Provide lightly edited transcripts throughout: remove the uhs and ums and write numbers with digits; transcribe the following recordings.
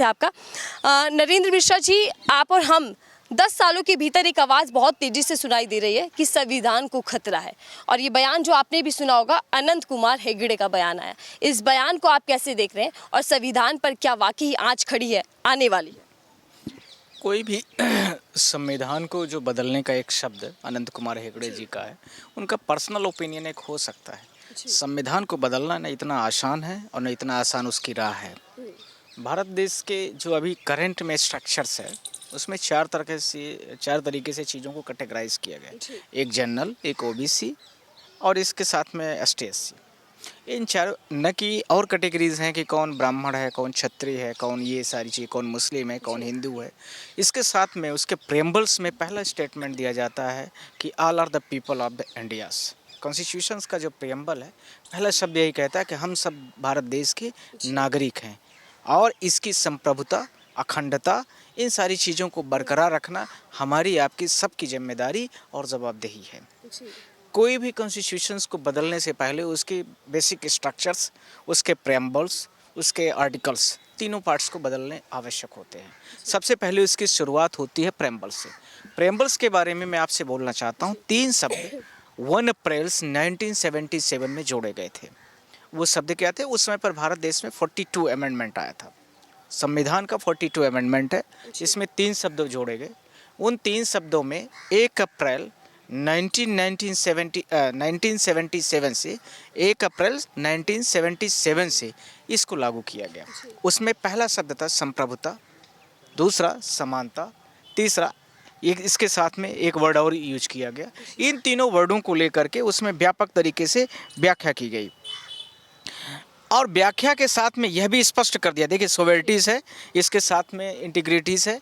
है आपका। नरेंद्र मिश्रा जी, आप और हम 10 सालों के भीतर एक आवाज़ बहुत तेज़ी से सुनाई दे रही है कि संविधान को खतरा है। और ये बयान जो आपने भी सुना होगा, अनंत कुमार हेगड़े का बयान आया। इस बयान को आप कैसे देख रहे हैं और संविधान पर क्या वाकई आँच खड़ी है, आने वाली है? कोई भी संविधान को जो बदलने का एक शब्द अनंत कुमार हेगड़े जी का है, उनका पर्सनल ओपिनियन एक हो सकता है। संविधान को बदलना न इतना आसान है और न इतना आसान उसकी राह है। भारत देश के जो अभी करंट में स्ट्रक्चर्स है, उसमें चार तरीके से चीज़ों को कैटेगराइज किया गया है। एक जनरल, एक ओबीसी और इसके साथ में एसटी एससी। इन चार न कि और कैटेगरीज हैं कि कौन ब्राह्मण है, कौन क्षत्रिय है, कौन ये सारी चीज़, कौन मुस्लिम है, कौन हिंदू है। इसके साथ में उसके प्रेम्बल्स में पहला स्टेटमेंट दिया जाता है कि all are the people of the India's. Constitutions का जो प्रेम्बल है, पहला शब्द यही कहता है कि हम सब भारत देश के नागरिक हैं और इसकी संप्रभुता, अखंडता, इन सारी चीज़ों को बरकरार रखना हमारी आपकी सबकी जिम्मेदारी और जवाबदेही है। कोई भी कॉन्स्टिट्यूशंस को बदलने से पहले उसके बेसिक स्ट्रक्चर्स, उसके प्रेम्बल्स, उसके आर्टिकल्स, तीनों पार्ट्स को बदलने आवश्यक होते हैं। सबसे पहले उसकी शुरुआत होती है प्रेम्बल से। प्रेम्बल्स के बारे में मैं आपसे बोलना चाहता हूँ। 3 शब्द 1 अप्रैल 1977 में जोड़े गए थे। वो शब्द क्या थे? उस समय पर भारत देश में 42 अमेंडमेंट आया था। संविधान का 42 अमेंडमेंट है, इसमें 3 शब्द जोड़े गए। उन 3 शब्दों में 1 अप्रैल 1977 से 1 अप्रैल 1977 से इसको लागू किया गया। उसमें पहला शब्द था संप्रभुता, दूसरा समानता, तीसरा इसके साथ में एक वर्ड और यूज किया गया। इन तीनों वर्डों को लेकर के उसमें व्यापक तरीके से व्याख्या की गई और व्याख्या के साथ में यह भी स्पष्ट कर दिया, देखिए सोवेरिटीज़ है, इसके साथ में इंटीग्रिटीज़ है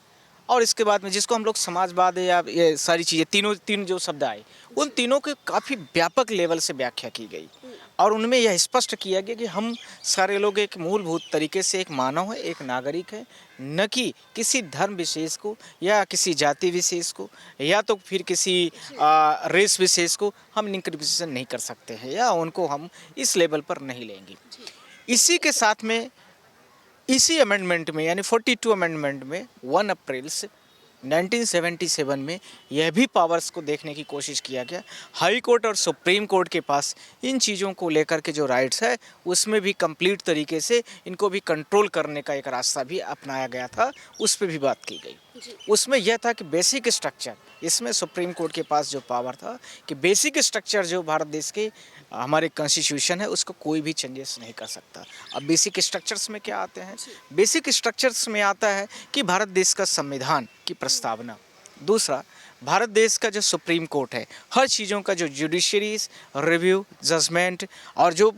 और इसके बाद में जिसको हम लोग समाजवाद या ये सारी चीज़ें तीन जो शब्द आए, उन तीनों की काफ़ी व्यापक लेवल से व्याख्या की गई और उनमें यह स्पष्ट किया गया कि हम सारे लोग एक मूलभूत तरीके से एक मानव है, एक नागरिक है, न कि किसी धर्म विशेष को या किसी जाति विशेष को या तो फिर किसी रेस विशेष को हम निकृष्ट नहीं कर सकते हैं या उनको हम इस लेवल पर नहीं लेंगे। इसी के साथ में इसी अमेंडमेंट में यानी 42 अमेंडमेंट में 1 अप्रैल से 1977 में यह भी पावर्स को देखने की कोशिश किया गया। हाई कोर्ट और सुप्रीम कोर्ट के पास इन चीज़ों को लेकर के जो राइट्स है, उसमें भी कंप्लीट तरीके से इनको भी कंट्रोल करने का एक रास्ता भी अपनाया गया था, उस पर भी बात की गई। उसमें यह था कि बेसिक स्ट्रक्चर, इसमें सुप्रीम कोर्ट के पास जो पावर था कि बेसिक स्ट्रक्चर जो भारत देश के हमारे कॉन्स्टिट्यूशन है, उसको कोई भी चेंजेस नहीं कर सकता। अब बेसिक स्ट्रक्चर्स में क्या आते हैं? बेसिक स्ट्रक्चर्स में आता है कि भारत देश का संविधान की प्रस्तावना, दूसरा भारत देश का जो सुप्रीम कोर्ट है, हर चीज़ों का जो जुडिशरीज रिव्यू, जजमेंट और जो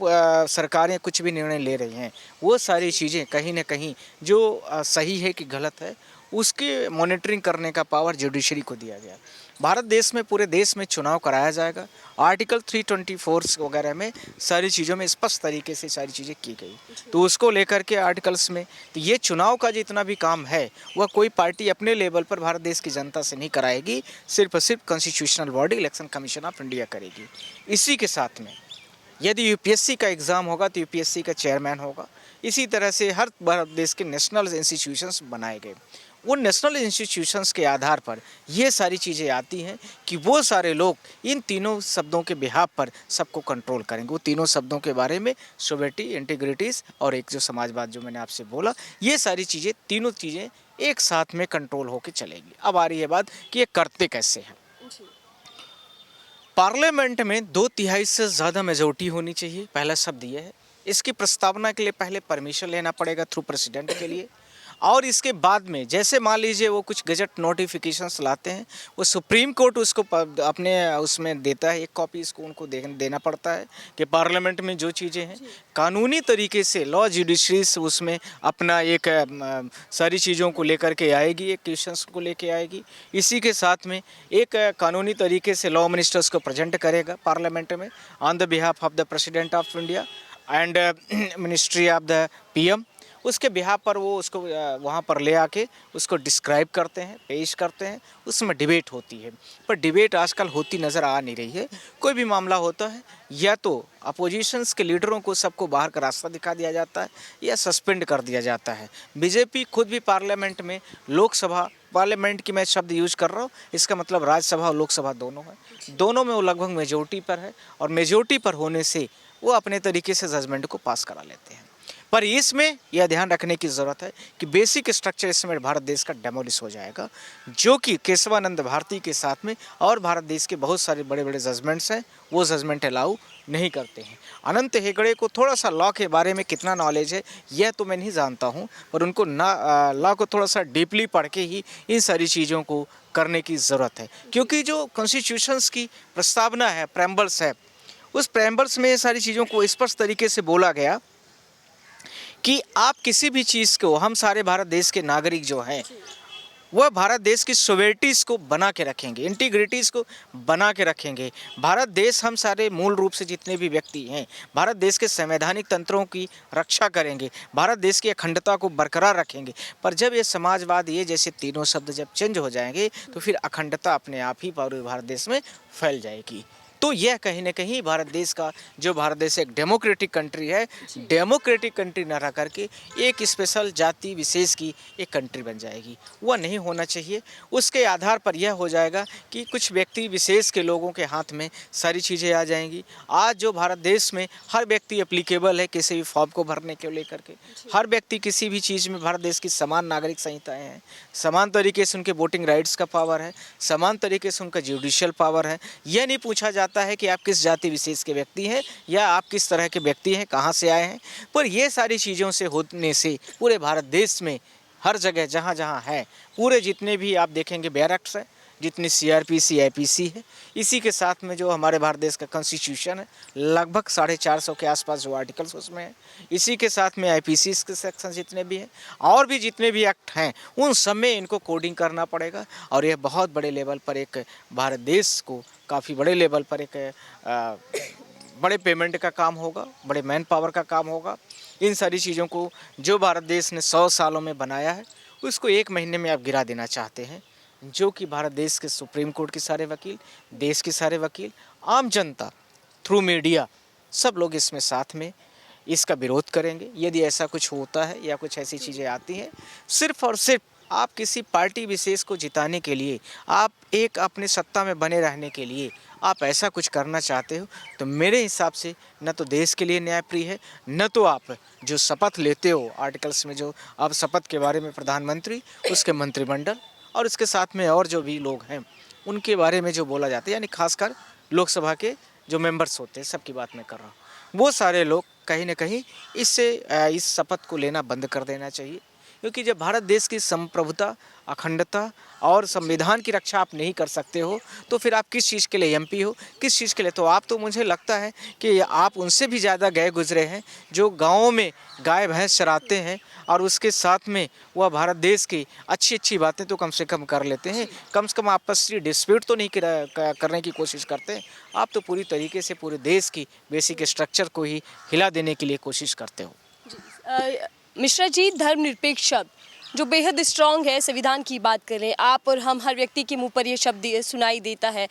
सरकारें कुछ भी निर्णय ले रही हैं, वो सारी चीज़ें कहीं ना कहीं जो सही है कि गलत है, उसकी मॉनिटरिंग करने का पावर जुडिशरी को दिया गया। भारत देश में पूरे देश में चुनाव कराया जाएगा। आर्टिकल 324 वगैरह में सारी चीज़ों में स्पष्ट तरीके से सारी चीज़ें की गई, तो उसको लेकर के आर्टिकल्स में तो ये चुनाव का जितना भी काम है वह कोई पार्टी अपने लेवल पर भारत देश की जनता से नहीं कराएगी, सिर्फ और सिर्फ constitutional body election commission of India करेगी। इसी के साथ में यदि यूपीएससी का एग्ज़ाम होगा तो यूपीएससी का चेयरमैन होगा। इसी तरह से हर भारत देश के नेशनल इंस्टीट्यूशंस बनाए गए। उन नेशनल इंस्टीट्यूशंस के आधार पर ये सारी चीज़ें आती हैं कि वो सारे लोग इन तीनों शब्दों के बिहाफ पर सबको कंट्रोल करेंगे। वो तीनों शब्दों के बारे में सोवेरिटी, इंटीग्रिटीज़ और एक जो समाजवाद जो मैंने आपसे बोला, ये सारी चीज़ें, तीनों चीज़ें एक साथ में कंट्रोल होकर चलेंगी। अब आ रही है बात कि ये करते कैसे हैं। पार्लियामेंट में 2/3 से ज़्यादा मेजोरिटी होनी चाहिए, पहला शब्द ये है। इसकी प्रस्तावना के लिए पहले परमिशन लेना पड़ेगा थ्रू प्रेसिडेंट के लिए और इसके बाद में जैसे मान लीजिए वो कुछ गजट नोटिफिकेशंस लाते हैं, वो सुप्रीम कोर्ट उसको अपने उसमें देता है, एक कॉपी इसको उनको देना पड़ता है कि पार्लियामेंट में जो चीज़ें हैं कानूनी तरीके से लॉ जुडिशरीज उसमें अपना एक सारी चीज़ों को लेकर के आएगी, एक क्वेश्चंस को लेके आएगी। इसी के साथ में एक कानूनी तरीके से लॉ मिनिस्टर्स को प्रेजेंट करेगा पार्लियामेंट में on the behalf of the president of India and ministry of the PM. उसके बिहाफ पर वो उसको वहाँ पर ले आके उसको डिस्क्राइब करते हैं, पेश करते हैं, उसमें डिबेट होती है। पर डिबेट आजकल होती नज़र आ नहीं रही है। कोई भी मामला होता है या तो अपोजिशंस के लीडरों को सबको बाहर का रास्ता दिखा दिया जाता है या सस्पेंड कर दिया जाता है। बीजेपी खुद भी पार्लियामेंट में, लोकसभा पार्लियामेंट की मैं शब्द यूज कर रहा हूँ, इसका मतलब राज्यसभा और लोकसभा दोनों है, दोनों में वो लगभग मेजोरिटी पर है और मेजोरिटी पर होने से वो अपने तरीके से जजमेंट को पास करा लेते हैं। पर इसमें यह ध्यान रखने की ज़रूरत है कि बेसिक स्ट्रक्चर इसमें भारत देश का डेमोलिश हो जाएगा, जो कि केशवानंद भारती के साथ में और भारत देश के बहुत सारे बड़े बड़े जजमेंट्स हैं, वो जजमेंट अलाउ नहीं करते हैं। अनंत हेगड़े को थोड़ा सा लॉ के बारे में कितना नॉलेज है यह तो मैं नहीं जानता हूँ, पर उनको लॉ को थोड़ा सा डीपली पढ़ के ही इन सारी चीज़ों को करने की ज़रूरत है, क्योंकि जो कॉन्स्टिट्यूशंस की प्रस्तावना है, प्रेम्बल्स है, उस प्रेम्बल्स में ये सारी चीज़ों को स्पष्ट तरीके से बोला गया कि आप किसी भी चीज़ को, हम सारे भारत देश के नागरिक जो हैं वह भारत देश की सोवेरिटीज़ को बना के रखेंगे, इंटीग्रिटीज़ को बना के रखेंगे। भारत देश, हम सारे मूल रूप से जितने भी व्यक्ति हैं भारत देश के संवैधानिक तंत्रों की रक्षा करेंगे, भारत देश की अखंडता को बरकरार रखेंगे। पर जब ये समाजवाद, ये जैसे तीनों शब्द जब चेंज हो जाएंगे तो फिर अखंडता अपने आप ही पूरे भारत देश में फैल जाएगी। तो यह कहीं ना कहीं भारत देश का, जो भारत देश एक डेमोक्रेटिक कंट्री है, डेमोक्रेटिक कंट्री न रह करके एक स्पेशल जाति विशेष की एक कंट्री बन जाएगी। वह नहीं होना चाहिए। उसके आधार पर यह हो जाएगा कि कुछ व्यक्ति विशेष के लोगों के हाथ में सारी चीज़ें आ जाएंगी। आज जो भारत देश में हर व्यक्ति एप्लीकेबल है किसी भी फॉर्म को भरने को लेकर के, हर व्यक्ति किसी भी चीज़ में भारत देश की समान नागरिक संहिताएँ हैं, समान तरीके से उनके वोटिंग राइट्स का पावर है, समान तरीके से उनका जुडिशियल पावर है। यह नहीं पूछा जाता है कि आप किस जाति विशेष के व्यक्ति हैं या आप किस तरह के व्यक्ति हैं, कहां से आए हैं। पर ये सारी चीज़ों से होने से पूरे भारत देश में हर जगह जहां जहां है, पूरे जितने भी आप देखेंगे बैरक्स हैं, जितनी सीआरपीसी आईपीसी है, इसी के साथ में जो हमारे भारत देश का कॉन्स्टिट्यूशन है, लगभग 450 के आसपास जो आर्टिकल्स उसमें है, इसी के साथ में आईपीसी के सेक्शन जितने भी हैं और भी जितने भी एक्ट हैं, उन सब में इनको कोडिंग करना पड़ेगा। और यह बहुत बड़े लेवल पर एक भारत देश को काफ़ी बड़े लेवल पर एक बड़े पेमेंट का काम होगा, बड़े मैन पावर का काम होगा। इन सारी चीज़ों को जो भारत देश ने 100 सालों में बनाया है, उसको 1 महीने में आप गिरा देना चाहते हैं, जो कि भारत देश के सुप्रीम कोर्ट के सारे वकील, देश के सारे वकील, आम जनता, थ्रू मीडिया, सब लोग इसमें साथ में इसका विरोध करेंगे। यदि ऐसा कुछ होता है या कुछ ऐसी चीज़ें आती हैं, सिर्फ और सिर्फ आप किसी पार्टी विशेष को जिताने के लिए, आप एक अपनी सत्ता में बने रहने के लिए आप ऐसा कुछ करना चाहते हो, तो मेरे हिसाब से न तो देश के लिए न्यायप्रिय है, न तो आप जो शपथ लेते हो आर्टिकल्स में, जो आप शपथ के बारे में प्रधानमंत्री, उसके मंत्रिमंडल और इसके साथ में और जो भी लोग हैं उनके बारे में जो बोला जाता है, यानी खासकर लोकसभा के जो मेंबर्स होते हैं, सबकी बात मैं कर रहा हूँ, वो सारे लोग कहीं ना कहीं इस शपथ को लेना बंद कर देना चाहिए। क्योंकि जब भारत देश की संप्रभुता, अखंडता और संविधान की रक्षा आप नहीं कर सकते हो, तो फिर आप किस चीज़ के लिए एमपी हो, किस चीज़ के लिए? तो आप, तो मुझे लगता है कि आप उनसे भी ज़्यादा गए गुजरे हैं जो गाँवों में गाय भैंस चराते हैं और उसके साथ में वह भारत देश की अच्छी अच्छी बातें तो कम से कम कर लेते हैं, कम से कम आपसी डिस्प्यूट तो नहीं करने की कोशिश करते हैं। आप तो पूरी तरीके से पूरे देश की बेसिक स्ट्रक्चर को ही हिला देने के लिए कोशिश करते हो। मिश्रा जी, धर्मनिरपेक्ष शब्द जो बेहद स्ट्रांग है, संविधान की बात करें, आप और हम हर व्यक्ति के मुंह पर ये शब्द सुनाई देता है।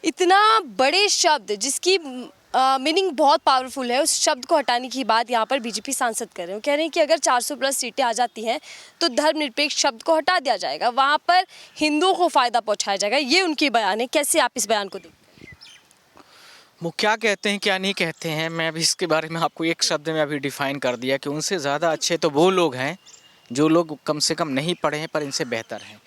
इतना बड़े शब्द जिसकी मीनिंग बहुत पावरफुल है, उस शब्द को हटाने की बात यहाँ पर बीजेपी सांसद कर रहे हैं। कह रहे हैं कि अगर 400 प्लस सीटें आ जाती हैं तो धर्मनिरपेक्ष शब्द को हटा दिया जाएगा, वहाँ पर हिंदुओं को फ़ायदा पहुँचाया जाएगा। ये उनकी बयान है। कैसे आप इस बयान को देखते हैं? वो क्या कहते हैं क्या नहीं कहते हैं, मैं अभी इसके बारे में आपको एक शब्द में अभी डिफ़ाइन कर दिया कि उनसे ज़्यादा अच्छे तो वो लोग हैं जो लोग कम से कम नहीं पढ़े हैं पर इनसे बेहतर हैं।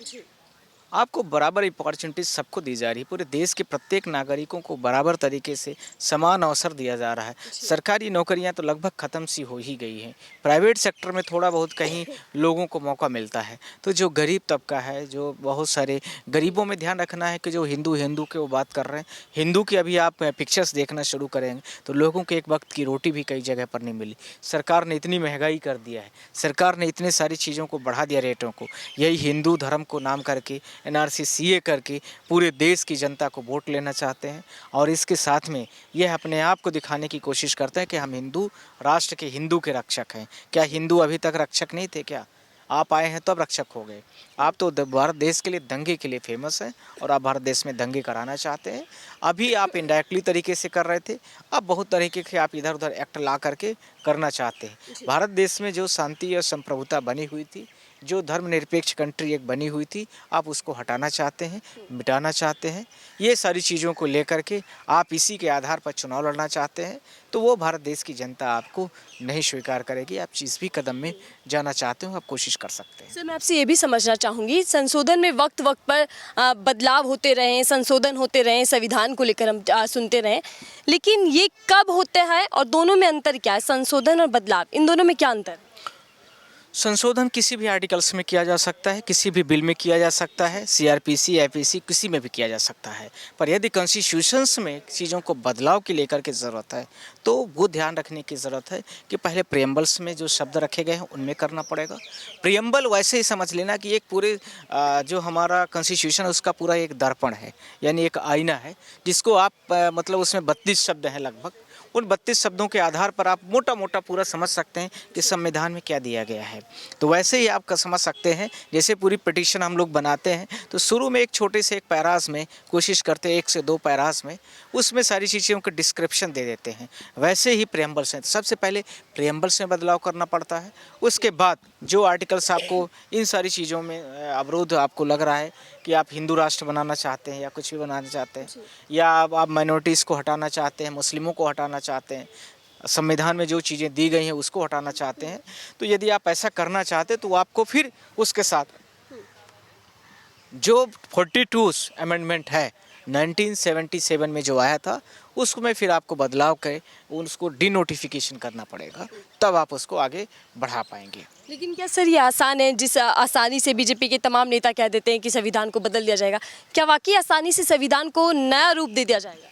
आपको बराबर अपॉर्चुनिटीज सबको दी जा रही है, पूरे देश के प्रत्येक नागरिकों को बराबर तरीके से समान अवसर दिया जा रहा है। सरकारी नौकरियां तो लगभग ख़त्म सी हो ही गई हैं, प्राइवेट सेक्टर में थोड़ा बहुत कहीं लोगों को मौका मिलता है। तो जो गरीब तबका है, जो बहुत सारे गरीबों में ध्यान रखना है कि जो हिंदू के वो बात कर रहे हैं, हिंदू की अभी आप पिक्चर्स देखना शुरू करेंगे तो लोगों को एक वक्त की रोटी भी कई जगह पर नहीं मिली। सरकार ने इतनी महंगाई कर दिया है, सरकार ने इतने सारी चीज़ों को बढ़ा दिया रेटों को, यही हिंदू धर्म को नाम करके NRC CA करके पूरे देश की जनता को वोट लेना चाहते हैं। और इसके साथ में यह अपने आप को दिखाने की कोशिश करते हैं कि हम हिंदू राष्ट्र के हिंदू के रक्षक हैं। क्या हिंदू अभी तक रक्षक नहीं थे क्या? आप आए हैं तो अब रक्षक हो गए। आप तो भारत देश के लिए दंगे के लिए फेमस हैं और आप भारत देश में दंगे कराना चाहते हैं। अभी आप इनडायरेक्टली तरीके से कर रहे थे, अब बहुत तरीके के आप इधर उधर एक्ट ला करके करना चाहते हैं। भारत देश में जो शांति और संप्रभुता बनी हुई थी, जो धर्मनिरपेक्ष कंट्री एक बनी हुई थी, आप उसको हटाना चाहते हैं, मिटाना चाहते हैं। ये सारी चीज़ों को लेकर के आप इसी के आधार पर चुनाव लड़ना चाहते हैं, तो वो भारत देश की जनता आपको नहीं स्वीकार करेगी। आप जिस भी कदम में जाना चाहते हो आप कोशिश कर सकते हैं। सर, मैं आपसे ये भी समझना चाहूँगी, संशोधन में वक्त वक्त पर बदलाव होते रहे, संशोधन होते रहे, संविधान को लेकर हम सुनते रहे, लेकिन ये कब होता है और दोनों में अंतर क्या है? संशोधन और बदलाव, इन दोनों में क्या अंतर है? संशोधन किसी भी आर्टिकल्स में किया जा सकता है, किसी भी बिल में किया जा सकता है, CRPC IPC किसी में भी किया जा सकता है। पर यदि कॉन्स्टिट्यूशंस में चीज़ों को बदलाव की लेकर के ज़रूरत है तो वो ध्यान रखने की ज़रूरत है कि पहले प्रियम्बल्स में जो शब्द रखे गए हैं उनमें करना पड़ेगा। प्रियम्बल वैसे ही समझ लेना कि एक पूरे जो हमारा कॉन्स्टिट्यूशन है उसका पूरा एक दर्पण है, यानी एक आईना है, जिसको आप मतलब उसमें 32 शब्द हैं लगभग। उन 32 शब्दों के आधार पर आप मोटा मोटा पूरा समझ सकते हैं कि संविधान में क्या दिया गया है। तो वैसे ही आप समझ सकते हैं, जैसे पूरी पिटीशन हम लोग बनाते हैं तो शुरू में एक छोटे से एक पैराज में कोशिश करते हैं, 1 से 2 पैराज में उसमें सारी चीज़ों का डिस्क्रिप्शन दे देते हैं। वैसे ही प्रियम्बल्स हैं, सबसे पहले प्रियम्बल्स में बदलाव करना पड़ता है। उसके बाद जो आर्टिकल्स आपको इन सारी चीज़ों में अवरोध आपको लग रहा है कि आप हिंदू राष्ट्र बनाना चाहते हैं या कुछ भी बनाना चाहते हैं, या आप माइनॉरिटीज़ को हटाना चाहते हैं, मुस्लिमों को हटाना चाहते हैं, संविधान में जो चीज़ें दी गई हैं उसको हटाना चाहते हैं, तो यदि आप ऐसा करना चाहते हैं तो आपको फिर उसके साथ जो 42 अमेंडमेंट है 1977 में जो आया था उसमें फिर आपको बदलाव कर उसको डिनोटिफिकेशन करना पड़ेगा, तब आप उसको आगे बढ़ा पाएंगे। लेकिन क्या सर ये आसान है, जिस आसानी से बीजेपी के तमाम नेता कह देते हैं कि संविधान को बदल दिया जाएगा, क्या वाकई आसानी से संविधान को नया रूप दे दिया जाएगा?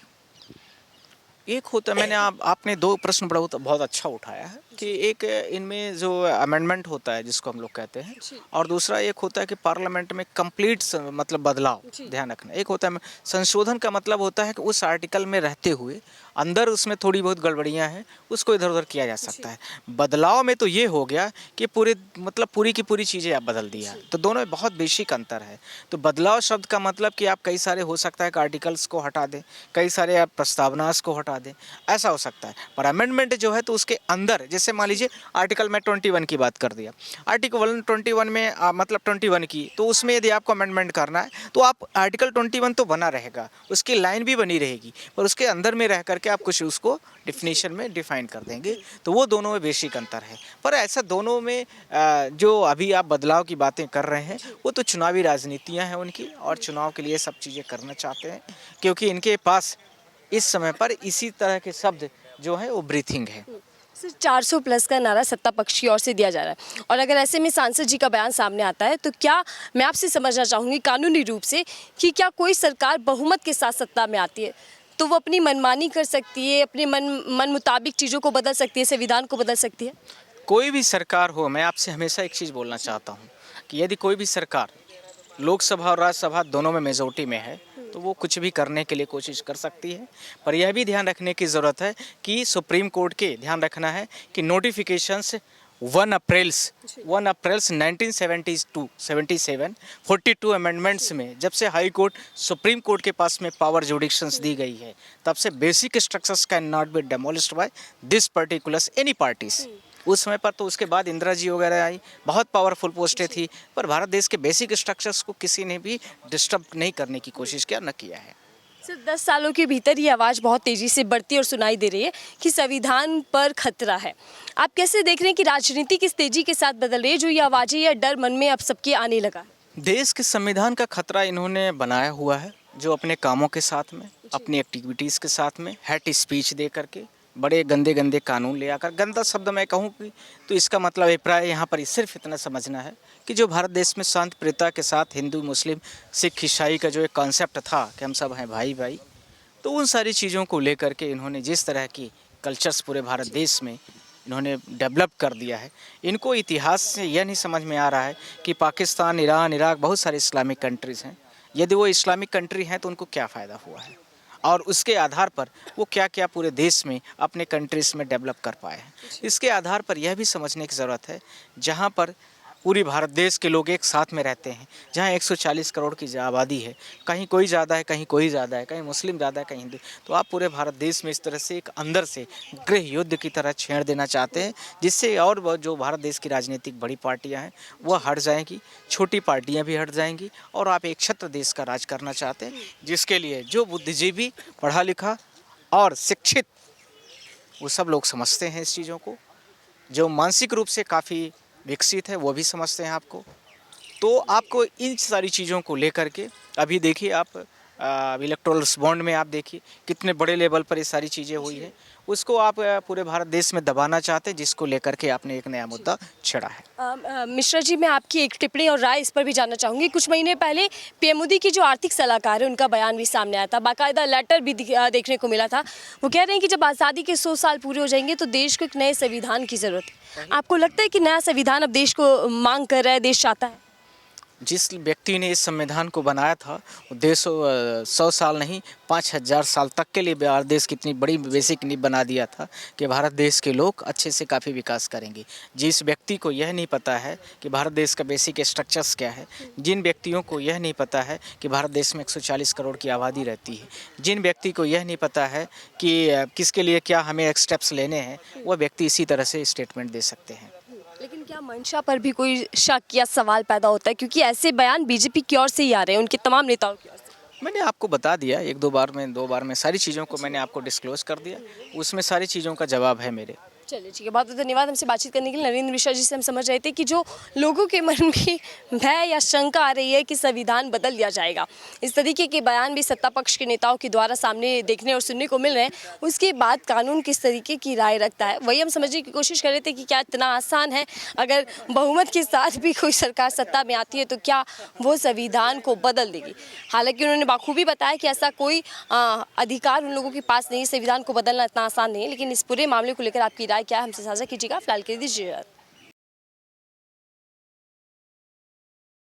एक होता है, मैंने आपने 2 प्रश्न बहुत अच्छा उठाया है कि एक इनमें जो अमेंडमेंट होता है जिसको हम लोग कहते हैं, और दूसरा एक होता है कि पार्लियामेंट में कंप्लीट मतलब बदलाव, ध्यान रखना। एक होता है संशोधन का मतलब होता है कि उस आर्टिकल में रहते हुए अंदर उसमें थोड़ी बहुत गड़बड़ियां हैं उसको इधर उधर किया जा सकता है। बदलाव में तो ये हो गया कि पूरी की पूरी चीज़ें आप बदल दिया, तो दोनों में बहुत बेसिक अंतर है। तो बदलाव शब्द का मतलब कि आप कई सारे हो सकता है कि आर्टिकल्स को हटा दें, कई सारे आप प्रस्तावनास को हटा दें, ऐसा हो सकता है। पर अमेंडमेंट जो है तो उसके अंदर, जैसे मान लीजिए आर्टिकल में 21 की बात कर दिया, आर्टिकल 121 में मतलब 21 की, तो उसमें यदि आपको अमेंडमेंट करना है तो आप आर्टिकल 21 तो बना रहेगा, उसकी लाइन भी बनी रहेगी, पर उसके अंदर में रह करके आप कुछ उसको डिफिनीशन में डिफाइन कर देंगे। तो वो दोनों में बेसिक अंतर है। पर ऐसा दोनों में जो अभी आप बदलाव की बातें कर रहे हैं वो तो चुनावी राजनीतियाँ हैं उनकी, और चुनाव के लिए सब चीज़ें करना चाहते हैं, क्योंकि इनके पास इस समय पर इसी तरह के शब्द जो है वो ब्रीथिंग है। सर, 400 प्लस का नारा सत्ता पक्ष की ओर से दिया जा रहा है, और अगर ऐसे में सांसद जी का बयान सामने आता है तो क्या, मैं आपसे समझना चाहूँगी कानूनी रूप से, कि क्या कोई सरकार बहुमत के साथ सत्ता में आती है तो वो अपनी मनमानी कर सकती है, अपने मन मुताबिक चीज़ों को बदल सकती है, संविधान को बदल सकती है? कोई भी सरकार हो, मैं आपसे हमेशा एक चीज़ बोलना चाहता हूँ कि यदि कोई भी सरकार लोकसभा और राज्यसभा दोनों में मेजोरिटी में है तो वो कुछ भी करने के लिए कोशिश कर सकती है। पर यह भी ध्यान रखने की ज़रूरत है कि सुप्रीम कोर्ट के ध्यान रखना है कि नोटिफिकेशंस 1 अप्रैल 1977 42 अमेंडमेंट्स में जब से हाई कोर्ट सुप्रीम कोर्ट के पास में पावर जुडिक्शंस दी गई है, तब से basic structures can not be demolished by this particular any parties. उस समय पर तो उसके बाद इंदिरा जी वगैरह आई, बहुत पावरफुल पोस्टें थी, पर भारत देश के बेसिक स्ट्रक्चर्स को किसी ने भी डिस्टर्ब नहीं करने की कोशिश किया, न किया है। सिर्फ 10 सालों के भीतर ये आवाज़ बहुत तेज़ी से बढ़ती और सुनाई दे रही है कि संविधान पर खतरा है। आप कैसे देख रहे हैं कि राजनीति किस तेज़ी के साथ बदल रही है, जो ये आवाज़ें या डर मन में अब सबके आने लगा? देश के संविधान का खतरा इन्होंने बनाया हुआ है, जो अपने कामों के साथ में, अपनी एक्टिविटीज़ के साथ में, हेट स्पीच दे करके, बड़े गंदे गंदे कानून ले आकर, गंदा शब्द मैं कहूँ कि तो इसका मतलब अभिप्राय यहाँ पर सिर्फ इतना समझना है कि जो भारत देश में शांति प्रियता के साथ हिंदू मुस्लिम सिख ईसाई का जो एक कॉन्सेप्ट था कि हम सब हैं भाई भाई, तो उन सारी चीज़ों को लेकर के इन्होंने जिस तरह की कल्चर्स पूरे भारत देश में इन्होंने डेवलप कर दिया है। इनको इतिहास से यह नहीं समझ में आ रहा है कि पाकिस्तान, ईरान, इराक बहुत सारे इस्लामिक कंट्रीज़ हैं। यदि वो इस्लामिक कंट्री हैं तो उनको क्या फ़ायदा हुआ है, और उसके आधार पर वो क्या क्या पूरे देश में अपने कंट्रीज़ में डेवलप कर पाए हैं। इसके आधार पर यह भी समझने की ज़रूरत है, जहाँ पर पूरी भारत देश के लोग एक साथ में रहते हैं, जहाँ 140 करोड़ की आबादी है, कहीं कोई ज़्यादा है, कहीं कोई ज़्यादा है, कहीं मुस्लिम ज़्यादा है, कहीं हिंदू, तो आप पूरे भारत देश में इस तरह से एक अंदर से गृह युद्ध की तरह छेड़ देना चाहते हैं, जिससे और जो भारत देश की राजनीतिक बड़ी पार्टियां हैं वह हट जाएंगी, छोटी पार्टियां भी हट जाएंगी, और आप एक छत्र देश का राज करना चाहते हैं, जिसके लिए जो बुद्धिजीवी, पढ़ा लिखा और शिक्षित वो सब लोग समझते हैं इस चीज़ों को, जो मानसिक रूप से काफ़ी विकसित है वो भी समझते हैं आपको। तो आपको इन सारी चीज़ों को लेकर के अभी देखिए आप इलेक्टोरल बॉन्ड में आप देखिए कितने बड़े लेवल पर ये सारी चीज़ें हुई है, उसको आप पूरे भारत देश में दबाना चाहते हैं, जिसको लेकर के आपने एक नया मुद्दा छेड़ा है। मिश्रा जी, मैं आपकी एक टिप्पणी और राय इस पर भी जानना चाहूँगी। कुछ महीने पहले पीएम मोदी की जो आर्थिक सलाहकार है उनका बयान भी सामने आया था, बाकायदा लेटर भी देखने को मिला था। वो कह रहे हैं कि जब आज़ादी के 100 साल पूरे हो जाएंगे तो देश को एक नए संविधान की ज़रूरत है। आपको लगता है कि नया संविधान अब देश को मांग कर रहा है, देश चाहता है? जिस व्यक्ति ने इस संविधान को बनाया था वो देश 100 साल नहीं 5000 साल तक के लिए भारत देश की इतनी बड़ी बेसिक नींव बना दिया था कि भारत देश के लोग अच्छे से काफ़ी विकास करेंगे। जिस व्यक्ति को यह नहीं पता है कि भारत देश का बेसिक स्ट्रक्चर्स क्या है, जिन व्यक्तियों को यह नहीं पता है कि भारत देश में 140 करोड़ की आबादी रहती है, जिन व्यक्ति को यह नहीं पता है कि किसके लिए क्या हमें स्टेप्स लेने हैं, वह व्यक्ति इसी तरह से स्टेटमेंट दे सकते हैं। लेकिन क्या मंशा पर भी कोई शक या सवाल पैदा होता है, क्योंकि ऐसे बयान बीजेपी की ओर से ही आ रहे हैं, उनके तमाम नेताओं की ओर से? मैंने आपको बता दिया एक दो बार में सारी चीज़ों को मैंने आपको डिस्क्लोज कर दिया, उसमें सारी चीज़ों का जवाब है मेरे। चलिए ठीक है, बहुत बहुत धन्यवाद हमसे बातचीत करने के लिए। नरेंद्र मिश्रा जी से हम समझ रहे थे कि जो लोगों के मन में भय या शंका आ रही है कि संविधान बदल दिया जाएगा, इस तरीके के बयान भी सत्ता पक्ष के नेताओं के द्वारा सामने देखने और सुनने को मिल रहे हैं। उसके बाद कानून किस तरीके की राय रखता है वही हम समझने की कोशिश कर रहे थे कि क्या इतना आसान है, अगर बहुमत के साथ भी कोई सरकार सत्ता में आती है तो क्या वो संविधान को बदल देगी। हालांकि उन्होंने बाखूबी बताया कि ऐसा कोई अधिकार उन लोगों के पास नहीं, संविधान को बदलना इतना आसान नहीं है। लेकिन इस पूरे मामले को लेकर आपकी राय क्या है, हमसे साझा कीजिएगा। फिलहाल के लिए दीजिए।